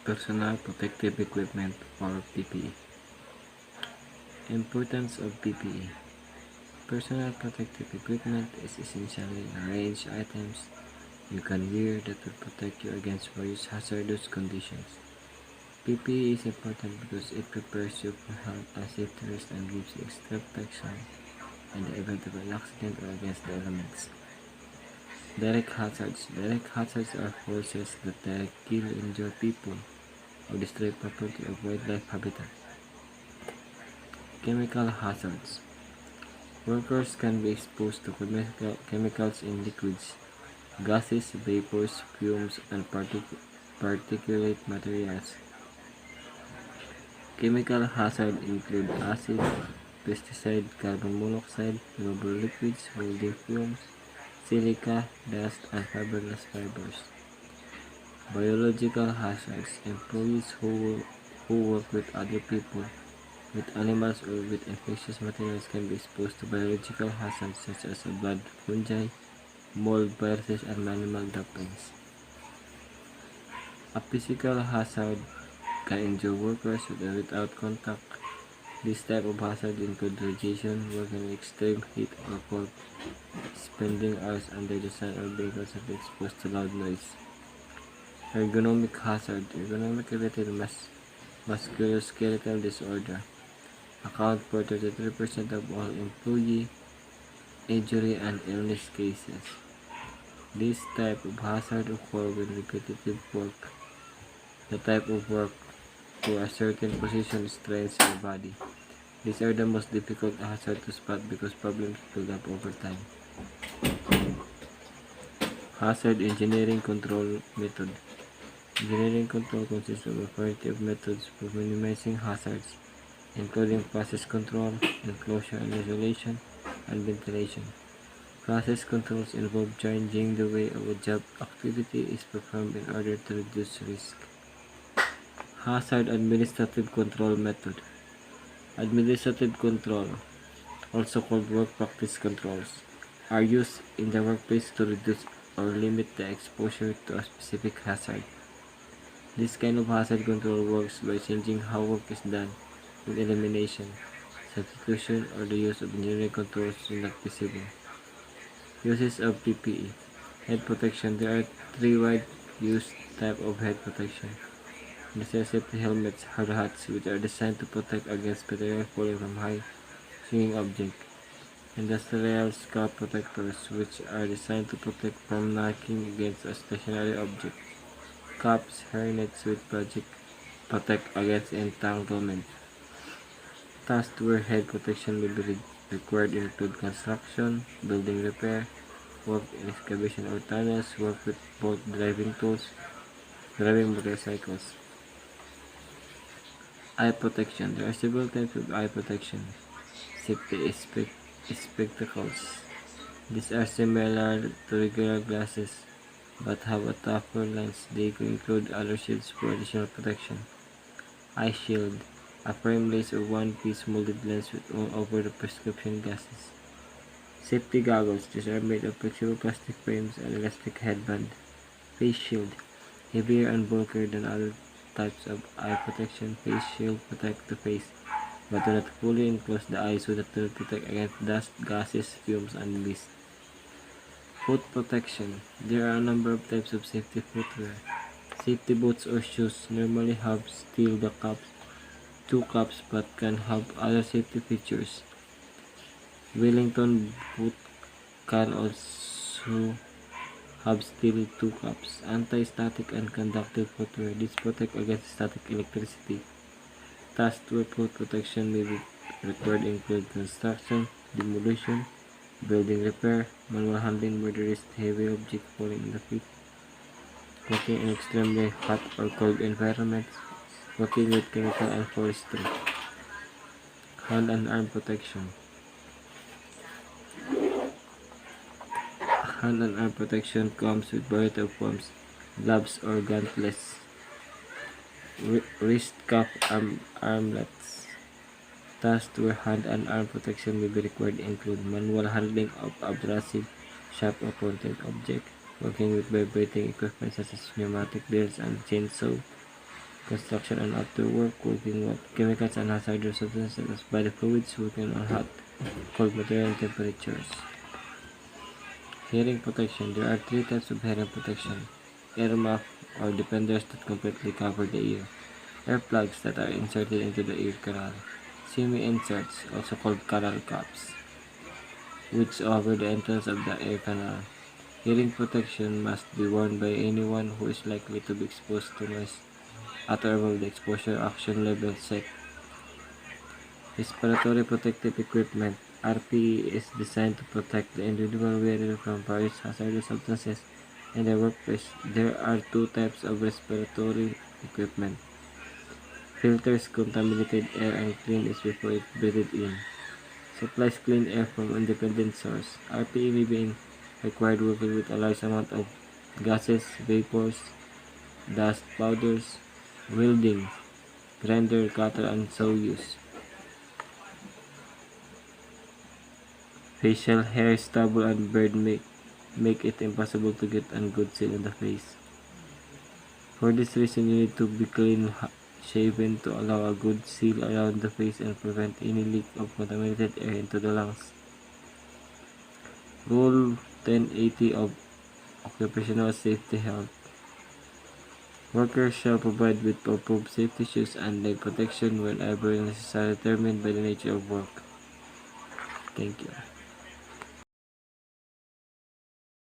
Personal Protective Equipment or PPE. Importance of PPE. Personal protective equipment is essentially a range of items you can wear that will protect you against various hazardous conditions. PPE is important because it prepares you for health and safety risks and gives you extra protection in the event of an accident or against the elements. Direct hazards. Direct hazards are forces that directly injure people or destroy property or wildlife habitat. Chemical hazards. Workers can be exposed to chemicals in liquids, gases, vapors, fumes, and particulate materials. Chemical hazards include acid, pesticide, carbon monoxide, rubber liquids, welding fumes, silica, dust, and fiberglass fibers. Biological hazards. Employees who work with other people, with animals, or with infectious materials can be exposed to biological hazards such as blood, fungi, mold, viruses, and animal droppings. A physical hazard can injure workers without contact. This type of hazard includes radiation, working in extreme heat or cold, spending hours under the sun, or being constantly exposed to loud noise. Ergonomic hazard. Ergonomic-related musculoskeletal disorder account for 33% of all employee injury and illness cases. This type of hazard occurs when repetitive work, the type of work to a certain position strains your body. These are the most difficult hazards to spot because problems build up over time. Hazard engineering control method. Engineering control consists of a variety of methods for minimizing hazards, including process control, enclosure and isolation, and ventilation. Process controls involve changing the way a job activity is performed in order to reduce risk. Hazard administrative control method. Administrative control, also called work practice controls, are used in the workplace to reduce or limit the exposure to a specific hazard. This kind of hazard control works by changing how work is done, with elimination, substitution, or the use of engineering controls when not visible. Uses of PPE. Head protection. There are three wide use types of head protection. Necessity helmets, hard hats, which are designed to protect against material falling from high swinging objects. Industrial scalp protectors, which are designed to protect from knocking against a stationary object. Caps, hairnets, which protect against entanglement. Tasks where head protection may be required include construction, building repair, work in excavation or tunnels, work with both driving tools, driving motorcycles. Eye protection. There are several types of eye protection. Safety spectacles. These are similar to regular glasses but have a tougher lens. They include other shields for additional protection. Eye shield. A frame lace or one-piece molded lens over the prescription glasses. Safety goggles. These are made of flexible plastic frames and elastic headband. Face shield. Heavier and bulkier than other types of eye protection. Face shield protect the face, but do not fully enclose the eyes so that to protect against dust, gases, fumes, and mist. Foot protection. There are a number of types of safety footwear. Safety boots or shoes normally have two cups but can have other safety features. Wellington boot can also have still two cups. Anti-static and conductive footwear. These protect against static electricity. Tasks where foot protection may be required include construction, demolition, building repair, manual handling where there is heavy object falling in the feet, working in extremely hot or cold environments, working with chemical and forestry. Hand and arm protection. Hand and arm protection comes with variety of forms, gloves or gauntlets, wrist cuff, armlets. Tasks where hand and arm protection may be required include manual handling of abrasive, sharp or pointed objects, working with vibrating equipment such as pneumatic drills and chainsaw, construction and outdoor work, working with chemicals and hazardous substances as body fluids, working on hot, cold material and temperatures. Hearing protection. There are three types of hearing protection. Ear muff or defenders that completely cover the ear. Earplugs that are inserted into the ear canal. Semi-inserts, also called canal caps, which over the entrance of the ear canal. Hearing protection must be worn by anyone who is likely to be exposed to noise at or above the exposure action level set. Respiratory protective equipment. RPE is designed to protect the individual wearer from various hazardous substances in their workplace. There are two types of respiratory equipment. Filters contaminated air and clean it before it breathed in. Supplies clean air from independent source. RPE may be required working with a large amount of gases, vapors, dust, powders, welding, grinder, cutter, and saw use. Facial hair, stubble, and beard make it impossible to get a good seal in the face. For this reason, you need to be clean shaven to allow a good seal around the face and prevent any leak of contaminated air into the lungs. Rule 1080 of Occupational Safety Health. Workers shall provide with approved safety shoes and leg protection whenever necessary, determined by the nature of work. Thank you.